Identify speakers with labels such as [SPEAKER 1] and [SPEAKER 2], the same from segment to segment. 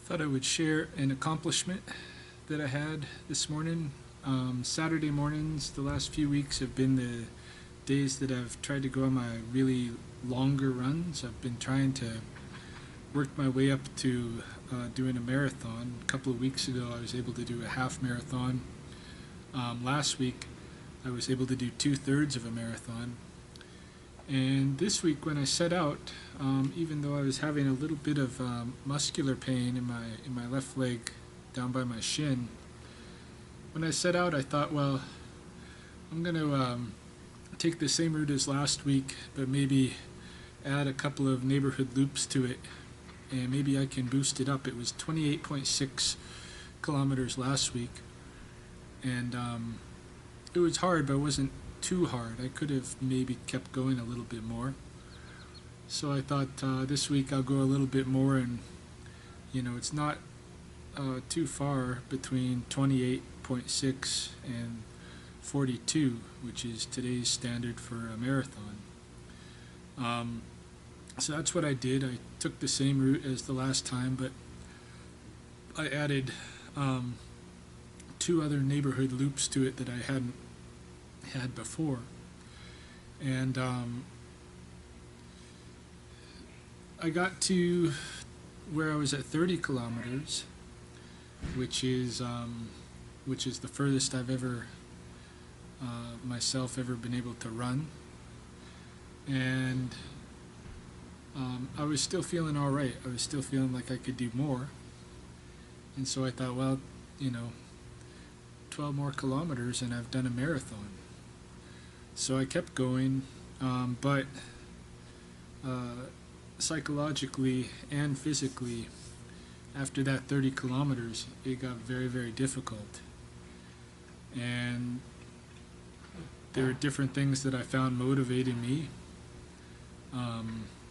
[SPEAKER 1] Thought I would share an accomplishment that I had this morning. Saturday mornings, the last few weeks, have been the days that I've tried to go on my really longer runs. I've been trying to work my way up to doing a marathon. A couple of weeks ago, I was able to do a half marathon. Last week, I was able to do 2/3 of a marathon. And this week, when I set out, even though I was having a little bit of muscular pain in my left leg, down by my shin, when I set out, I thought, well, I'm going to take the same route as last week, but maybe add a couple of neighborhood loops to it, and maybe I can boost it up. It was 28.6 kilometers last week, and it was hard, but it wasn't too hard. I could have maybe kept going a little bit more. So I thought this week I'll go a little bit more, and it's not too far between 28.6 and 42, which is today's standard for a marathon. So that's what I did. I took the same route as the last time, but I added two other neighborhood loops to it that I hadn't had before. And I got to where I was at 30 kilometers, which is the furthest I've ever myself ever been able to run. And I was still feeling all right. I was still feeling like I could do more. And so I thought, well, 12 more kilometers and I've done a marathon. So I kept going, but psychologically and physically, after that 30 kilometers, it got very, very difficult. And there were different things that I found motivating me.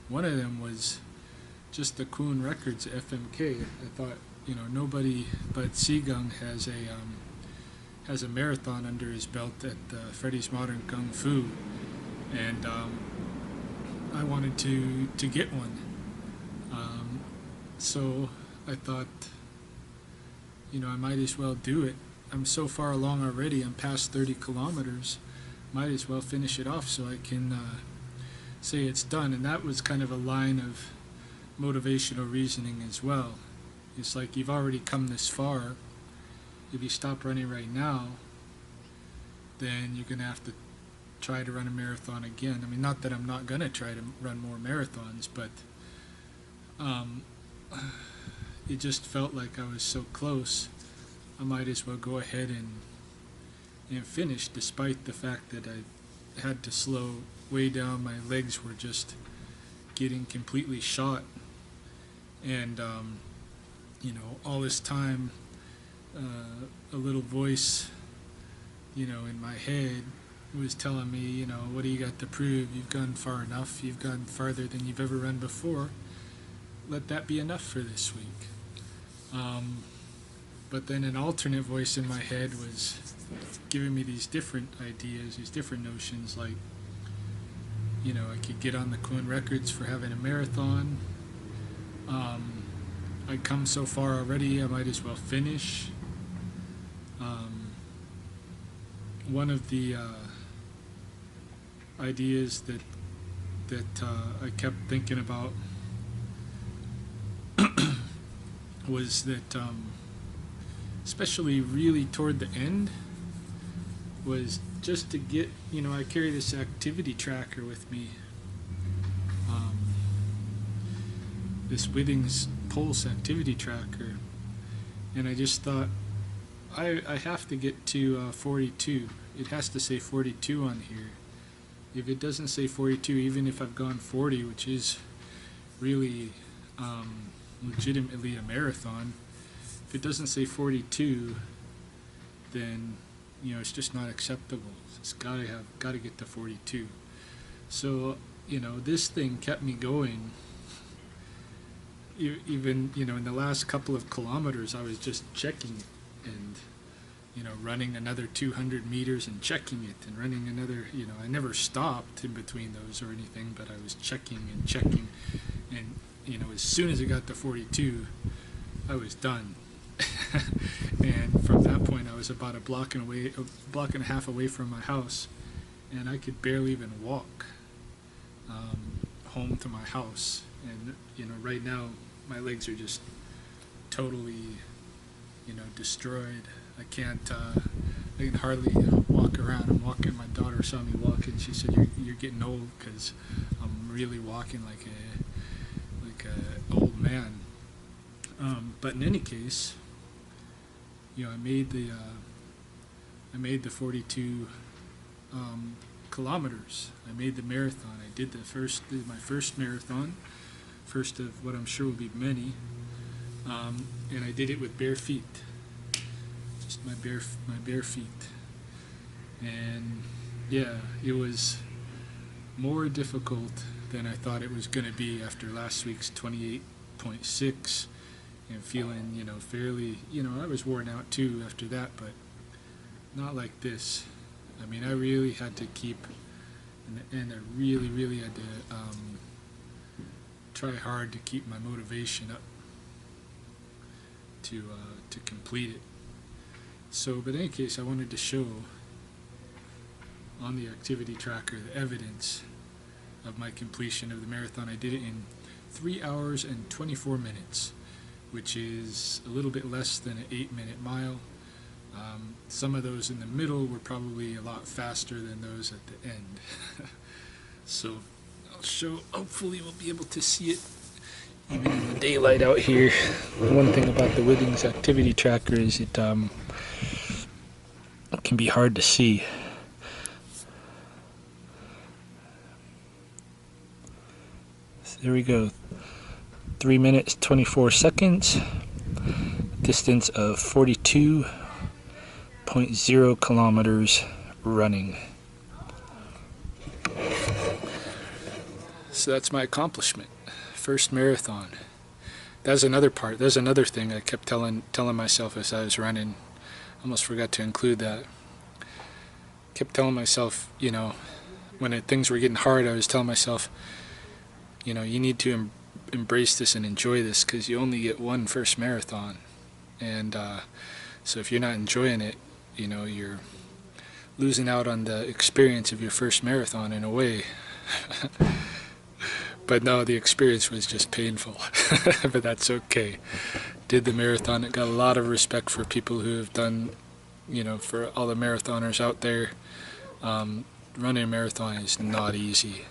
[SPEAKER 1] One of them was just the Kuhn Records FMK. I thought, nobody but Seagung has a marathon under his belt at Freddy's Modern Kung Fu, and I wanted to get one. So I thought, I might as well do it. I'm so far along already. I'm past 30 kilometers. Might as well finish it off so I can say it's done. And that was kind of a line of motivational reasoning as well. It's like, you've already come this far. If you stop running right now, then you're going to have to try to run a marathon again. I mean, not that I'm not going to try to run more marathons, but it just felt like I was so close. I might as well go ahead and finish, despite the fact that I had to slow way down. My legs were just getting completely shot. And, all this time, a little voice, in my head was telling me, what do you got to prove? You've gone far enough. You've gone farther than you've ever run before. Let that be enough for this week. But then an alternate voice in my head was giving me these different ideas, these different notions, like, I could get on the Kuhn Records for having a marathon. I'd come so far already, I might as well finish. One of the ideas that I kept thinking about was that, especially really toward the end, was just to get, I carry this activity tracker with me, this Withings Pulse activity tracker, and I just thought, I have to get to 42. It has to say 42 on here. If it doesn't say 42, even if I've gone 40, which is really legitimately a marathon, if it doesn't say 42, then it's just not acceptable. It's got to get to 42. So this thing kept me going. Even in the last couple of kilometers, I was just checking it and running another 200 meters and checking it and running another. I never stopped in between those or anything, but I was checking and checking, and as soon as it got to 42, I was done. And from that point, I was about a block and a half away from my house, and I could barely even walk home to my house. And right now, my legs are just totally, destroyed. I can hardly walk around. I'm walking. My daughter saw me walking. She said, "You're getting old," because I'm really walking like a old man. But in any case, I made the 42 kilometers. I made the marathon. I did my first marathon, first of what I'm sure will be many, and I did it with bare feet, just my bare feet. And yeah, it was more difficult than I thought it was going to be after last week's 28.6, and feeling, fairly, I was worn out too after that, but not like this. I mean, I really had to keep, and I really had to try hard to keep my motivation up to complete it. So, but in any case, I wanted to show on the activity tracker the evidence of my completion of the marathon. I did it in 3 hours and 24 minutes, which is a little bit less than an 8-minute mile. Some of those in the middle were probably a lot faster than those at the end. So I'll show, hopefully we'll be able to see it even in the daylight out here. One thing about the Withings activity tracker is it can be hard to see. So there we go. 3 minutes 24 seconds, distance of 42.0 kilometers running. So that's my accomplishment. First marathon. That's another part. There's another thing I kept telling myself as I was running. Almost forgot to include that. Kept telling myself, when things were getting hard, I was telling myself, you need to embrace this and enjoy this, because you only get one first marathon. And so if you're not enjoying it, you're losing out on the experience of your first marathon in a way. But no, the experience was just painful. But that's okay. Did the marathon. It got a lot of respect for people who have done, for all the marathoners out there. Running a marathon is not easy.